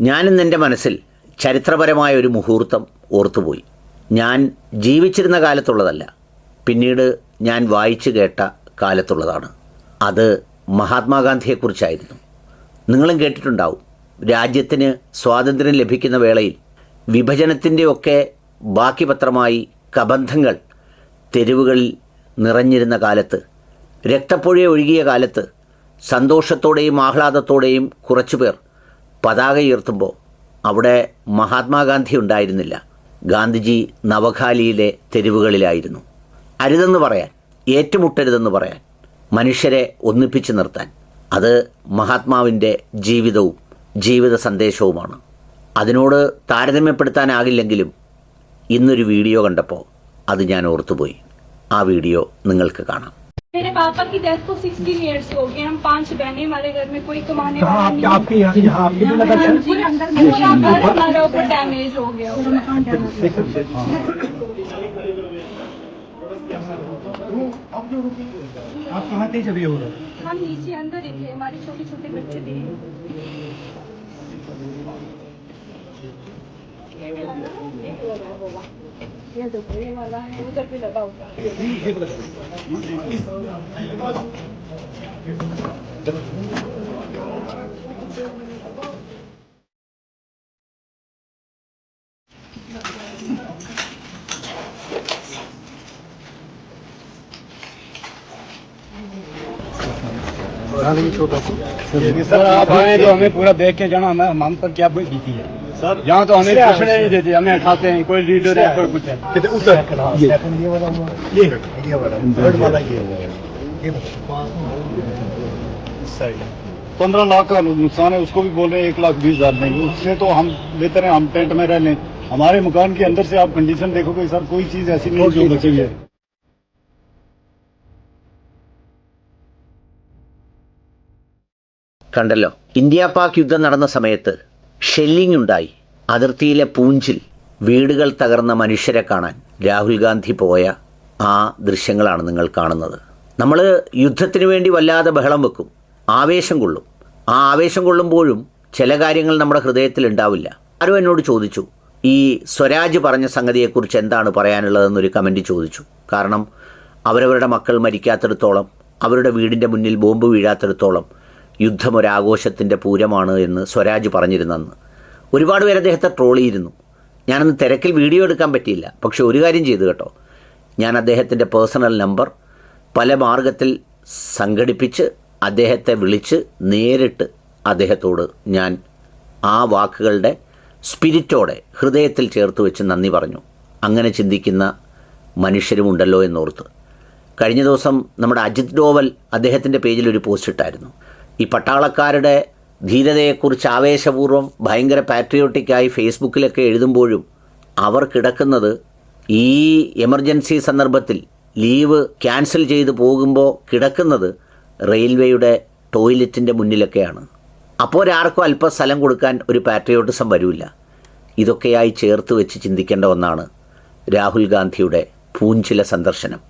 ഞാനിന്നെൻ്റെ മനസ്സിൽ ചരിത്രപരമായ ഒരു മുഹൂർത്തം ഓർത്തുപോയി. ഞാൻ ജീവിച്ചിരുന്ന കാലത്തുള്ളതല്ല, പിന്നീട് ഞാൻ വായിച്ചു കേട്ട കാലത്തുള്ളതാണ്. അത് മഹാത്മാഗാന്ധിയെക്കുറിച്ചായിരുന്നു. നിങ്ങളും കേട്ടിട്ടുണ്ടാവും, രാജ്യത്തിന് സ്വാതന്ത്ര്യം ലഭിക്കുന്ന വേളയിൽ വിഭജനത്തിൻ്റെയൊക്കെ ബാക്കി പത്രമായി കബന്ധങ്ങൾ തെരുവുകളിൽ നിറഞ്ഞിരുന്ന കാലത്ത്, രക്തപ്പുഴ ഒഴുകിയ കാലത്ത് സന്തോഷത്തോടെയും ആഹ്ലാദത്തോടെയും കുറച്ചുപേർ പതാക ഉയർത്തുമ്പോൾ അവിടെ മഹാത്മാഗാന്ധി ഉണ്ടായിരുന്നില്ല. ഗാന്ധിജി നവഖാലിയിലെ തെരുവുകളിലായിരുന്നു. അരുതെന്ന് പറയാൻ, ഏറ്റുമുട്ടരുതെന്ന് പറയാൻ, മനുഷ്യരെ ഒന്നിപ്പിച്ച് നിർത്താൻ. അത് മഹാത്മാവിൻ്റെ ജീവിതവും ജീവിത സന്ദേശവുമാണ്. അതിനോട് താരതമ്യപ്പെടുത്താനാകില്ലെങ്കിലും ഇന്നൊരു വീഡിയോ കണ്ടപ്പോൾ അത് ഞാൻ ഓർത്തുപോയി. ആ വീഡിയോ നിങ്ങൾക്ക് കാണാം. मेरे पापा की डेथ को 16 इयर्स हो गए। हम 5 बहनें, हमारे घर में कोई कमाने वाला नहीं। आपके यहाँ भी लगा था? पूरा घर हमारा ऊपर डैमेज हो गया। आप कहाँ थे जब ये हो रहा? हम नीचे अंदर ही थे, हमारे छोटे छोटे बच्चे थे। ये दुपहिया वाला है, उधर भी लगा हुआ है। सर आप आए तो हमें पूरा देख के जाना, हम पर क्या बीती है सर। यहाँ तो हमें पूछने नहीं देते, हमें उठाते हैं, कोई लीडर है कोई कुछ है। 15 लाख का नुकसान है, उसको भी बोल रहे हैं 1,20,000 नहीं। उससे तो हम बेहतर है हम टेंट में रह लें। हमारे मकान के अंदर से आप कंडीशन देखोगे सर, कोई चीज ऐसी नहीं जो बची हुई है। കണ്ടല്ലോ, ഇന്ത്യ പാക് യുദ്ധം നടന്ന സമയത്ത് ഷെല്ലിംഗ് ഉണ്ടായി. അതിർത്തിയിലെ പൂഞ്ചിൽ വീടുകൾ തകർന്ന മനുഷ്യരെ കാണാൻ രാഹുൽ ഗാന്ധി പോയ ആ ദൃശ്യങ്ങളാണ് നിങ്ങൾ കാണുന്നത്. നമ്മൾ യുദ്ധത്തിന് വേണ്ടി വല്ലാതെ ബഹളം വെക്കും, ആവേശം കൊള്ളും. ആ ആവേശം കൊള്ളുമ്പോഴും ചില കാര്യങ്ങൾ നമ്മുടെ ഹൃദയത്തിൽ ഉണ്ടാവില്ല. ആരും എന്നോട് ചോദിച്ചു, ഈ സ്വരാജ് പറഞ്ഞ സംഗതിയെക്കുറിച്ച് എന്താണ് പറയാനുള്ളതെന്നൊരു കമൻറ്റ് ചോദിച്ചു. കാരണം അവരവരുടെ മക്കൾ മരിക്കാത്തിടത്തോളം, അവരുടെ വീടിൻ്റെ മുന്നിൽ ബോംബ് വീഴാത്തിടത്തോളം യുദ്ധം ഒരാഘോഷത്തിൻ്റെ പൂരമാണ് എന്ന് സ്വരാജ് പറഞ്ഞിരുന്നെന്ന്. ഒരുപാട് പേര് അദ്ദേഹത്തെ ട്രോൾ ചെയ്തിരുന്നു. ഞാനന്ന് തിരക്കിൽ വീഡിയോ എടുക്കാൻ പറ്റിയില്ല. പക്ഷെ ഒരു കാര്യം ചെയ്തു കേട്ടോ, ഞാൻ അദ്ദേഹത്തിൻ്റെ പേഴ്സണൽ നമ്പർ പല മാർഗത്തിൽ സംഘടിപ്പിച്ച് അദ്ദേഹത്തെ വിളിച്ച് നേരിട്ട് അദ്ദേഹത്തോട് ഞാൻ ആ വാക്കുകളുടെ സ്പിരിറ്റോടെ ഹൃദയത്തിൽ ചേർത്ത് വെച്ച് നന്ദി പറഞ്ഞു. അങ്ങനെ ചിന്തിക്കുന്ന മനുഷ്യരുമുണ്ടല്ലോ എന്നോർത്ത്. കഴിഞ്ഞ ദിവസം നമ്മുടെ അജിത് ഡോവൽ അദ്ദേഹത്തിൻ്റെ പേജിൽ ഒരു പോസ്റ്റ് ഇട്ടായിരുന്നു. ഈ പട്ടാളക്കാരുടെ ധീരതയെക്കുറിച്ച് ആവേശപൂർവ്വം ഭയങ്കര പാട്രിയോട്ടിക്കായി ഫേസ്ബുക്കിലൊക്കെ എഴുതുമ്പോഴും അവർ കിടക്കുന്നത് ഈ എമർജൻസി സന്ദർഭത്തിൽ ലീവ് ക്യാൻസൽ ചെയ്ത് പോകുമ്പോൾ കിടക്കുന്നത് റെയിൽവേയുടെ ടോയ്ലറ്റിൻ്റെ മുന്നിലൊക്കെയാണ്. അപ്പോൾ ഒരാർക്കും അല്പം സ്ഥലം കൊടുക്കാൻ ഒരു പാട്രിയോട്ടിസം വരില്ല. ഇതൊക്കെയായി ചേർത്ത് വെച്ച് ചിന്തിക്കേണ്ട ഒന്നാണ് രാഹുൽ ഗാന്ധിയുടെ പൂഞ്ചിലെ സന്ദർശനം.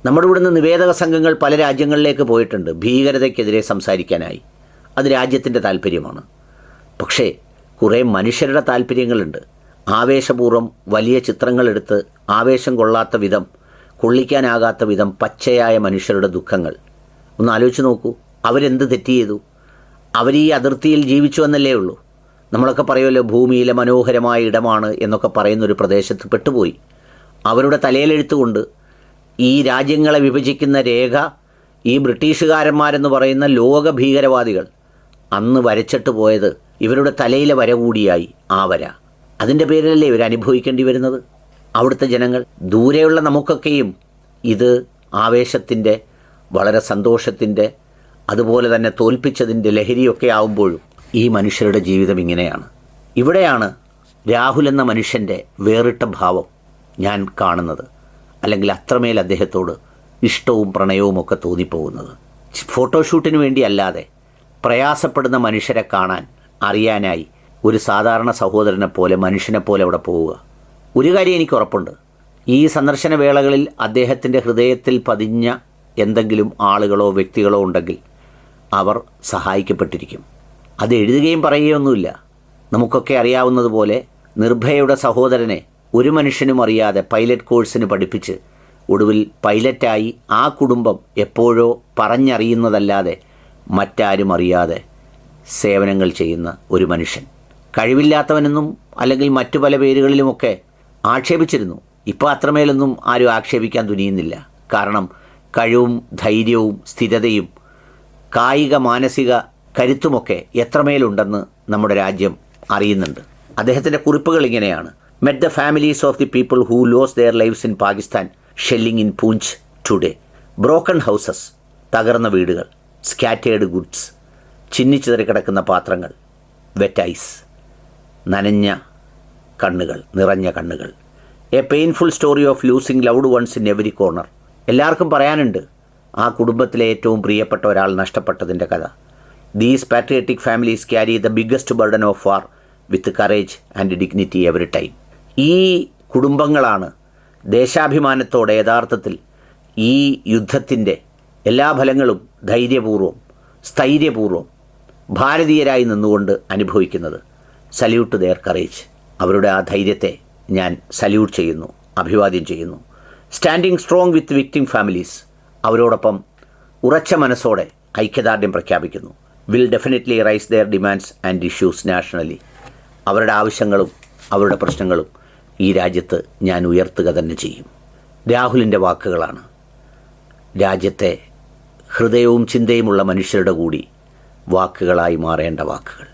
നമ്മുടെ ഇവിടുന്ന് നിവേദക സംഘങ്ങൾ പല രാജ്യങ്ങളിലേക്ക് പോയിട്ടുണ്ട് ഭീകരതയ്ക്കെതിരെ സംസാരിക്കാനായി. അത് രാജ്യത്തിൻ്റെ താല്പര്യമാണ്. പക്ഷേ കുറേ മനുഷ്യരുടെ താല്പര്യങ്ങളുണ്ട്. ആവേശപൂർവ്വം വലിയ ചിത്രങ്ങളെടുത്ത് ആവേശം കൊള്ളാത്ത വിധം, കൊള്ളിക്കാനാകാത്ത വിധം പച്ചയായ മനുഷ്യരുടെ ദുഃഖങ്ങൾ ഒന്ന് ആലോചിച്ച് നോക്കൂ. അവരെന്ത് തെറ്റ് ചെയ്തു? അവർ ഈ അതിർത്തിയിൽ ജീവിച്ചു എന്നല്ലേ ഉള്ളൂ. നമ്മളൊക്കെ പറയുമല്ലോ ഭൂമിയിലെ മനോഹരമായ ഇടമാണ് എന്നൊക്കെ പറയുന്നൊരു പ്രദേശത്ത് പെട്ടുപോയി. അവരുടെ തലയിലെഴുത്തുകൊണ്ട് ഈ രാജ്യങ്ങളെ വിഭജിക്കുന്ന രേഖ ഈ ബ്രിട്ടീഷുകാരന്മാരെന്ന് പറയുന്ന ലോക ഭീകരവാദികൾ അന്ന് വരച്ചിട്ട് പോയത് ഇവരുടെ തലയിലെ വര കൂടിയായി ആ വര. അതിൻ്റെ പേരിലല്ലേ ഇവർ അനുഭവിക്കേണ്ടി വരുന്നത്? അവിടുത്തെ ജനങ്ങൾ, ദൂരെയുള്ള നമുക്കൊക്കെയും ഇത് ആവേശത്തിൻ്റെ, വളരെ സന്തോഷത്തിൻ്റെ, അതുപോലെ തന്നെ തോൽപ്പിച്ചതിൻ്റെ ലഹരിയൊക്കെ ആവുമ്പോഴും ഈ മനുഷ്യരുടെ ജീവിതം ഇങ്ങനെയാണ്. ഇവിടെയാണ് രാഹുൽ എന്ന മനുഷ്യൻ്റെ വേറിട്ട ഭാവം ഞാൻ കാണുന്നത്. അല്ലെങ്കിൽ അത്രമേൽ അദ്ദേഹത്തോട് ഇഷ്ടവും പ്രണയവും ഒക്കെ തോന്നിപ്പോകുന്നത്. ഫോട്ടോഷൂട്ടിന് വേണ്ടി അല്ലാതെ പ്രയാസപ്പെടുന്ന മനുഷ്യരെ കാണാൻ, അറിയാനായി ഒരു സാധാരണ സഹോദരനെ പോലെ, മനുഷ്യനെ പോലെ അവിടെ പോവുക. ഒരു കാര്യം എനിക്ക് ഉറപ്പുണ്ട്, ഈ സന്ദർശന വേളകളിൽ അദ്ദേഹത്തിൻ്റെ ഹൃദയത്തിൽ പതിഞ്ഞ എന്തെങ്കിലും ആളുകളോ വ്യക്തികളോ ഉണ്ടെങ്കിൽ അവർ സഹായിക്കപ്പെട്ടിരിക്കും. അത് എഴുതുകയും പറയുകയൊന്നുമില്ല. നമുക്കൊക്കെ അറിയാവുന്നതുപോലെ നിർഭയയുടെ സഹോദരനെ ഒരു മനുഷ്യനും അറിയാതെ പൈലറ്റ് കോഴ്സിന് പഠിപ്പിച്ച് ഒടുവിൽ പൈലറ്റായി ആ കുടുംബം എപ്പോഴോ പറഞ്ഞറിയുന്നതല്ലാതെ മറ്റാരും അറിയാതെ സേവനങ്ങൾ ചെയ്യുന്ന ഒരു മനുഷ്യൻ. കഴിവില്ലാത്തവനെന്നും അല്ലെങ്കിൽ മറ്റു പല പേരുകളിലുമൊക്കെ ആക്ഷേപിച്ചിരുന്നു. ഇപ്പോൾ അത്രമേലൊന്നും ആരും ആക്ഷേപിക്കാൻ തുനിയുന്നില്ല. കാരണം കഴിവും ധൈര്യവും സ്ഥിരതയും കായിക മാനസിക കരുത്തുമൊക്കെ എത്രമേലുണ്ടെന്ന് നമ്മുടെ രാജ്യം അറിയുന്നുണ്ട്. അദ്ദേഹത്തിൻ്റെ കുറിപ്പുകൾ ഇങ്ങനെയാണ്: met the families of the people who loss there lives in Pakistan, shelling in Poonch today. Broken houses, തകർന്ന വീടുകൾ. സ്കാറ്റേഡ് ഗുഡ്സ്, ചിന്നിച്ചിതറി കിടക്കുന്ന പാത്രങ്ങൾ. വെറ്റ് ഐസ്, നനഞ്ഞ കണ്ണുകൾ, നിറഞ്ഞ കണ്ണുകൾ. A painful story of losing loved ones in every corner. എല്ലാവർക്കും പറയാനുണ്ട് ആ കുടുംബത്തിലെ ഏറ്റവും പ്രിയപ്പെട്ട ഒരാൾ നഷ്ടപ്പെട്ടതിൻ്റെ കഥ. These patriotic families carry the biggest burden of war with courage and dignity every time. ഈ കുടുംബങ്ങളാണ് ദേശാഭിമാനത്തോടെ യഥാർത്ഥത്തിൽ ഈ യുദ്ധത്തിൻ്റെ എല്ലാ ഫലങ്ങളും ധൈര്യപൂർവ്വം സ്ഥൈര്യപൂർവ്വം ഭാരതീയരായി നിന്നുകൊണ്ട് അനുഭവിക്കുന്നത്. Salute their courage. അവരുടെ ആ ധൈര്യത്തെ ഞാൻ സല്യൂട്ട് ചെയ്യുന്നു, അഭിവാദ്യം ചെയ്യുന്നു. Standing strong with victim families. അവരോടൊപ്പം ഉറച്ച മനസ്സോടെ ഐക്യദാർഢ്യം പ്രഖ്യാപിക്കുന്നു. Will definitely raise their demands and issues nationally. അവരുടെ ആവശ്യങ്ങളും അവരുടെ പ്രശ്നങ്ങളും ഈ രാജ്യത്ത് ഞാൻ ഉയർത്തുക തന്നെ ചെയ്യും. രാഹുലിൻ്റെ വാക്കുകളാണ്. രാജ്യത്തെ ഹൃദയവും ചിന്തയുമുള്ള മനുഷ്യരുടെ കൂടി വാക്കുകളായി മാറേണ്ട വാക്കുകൾ.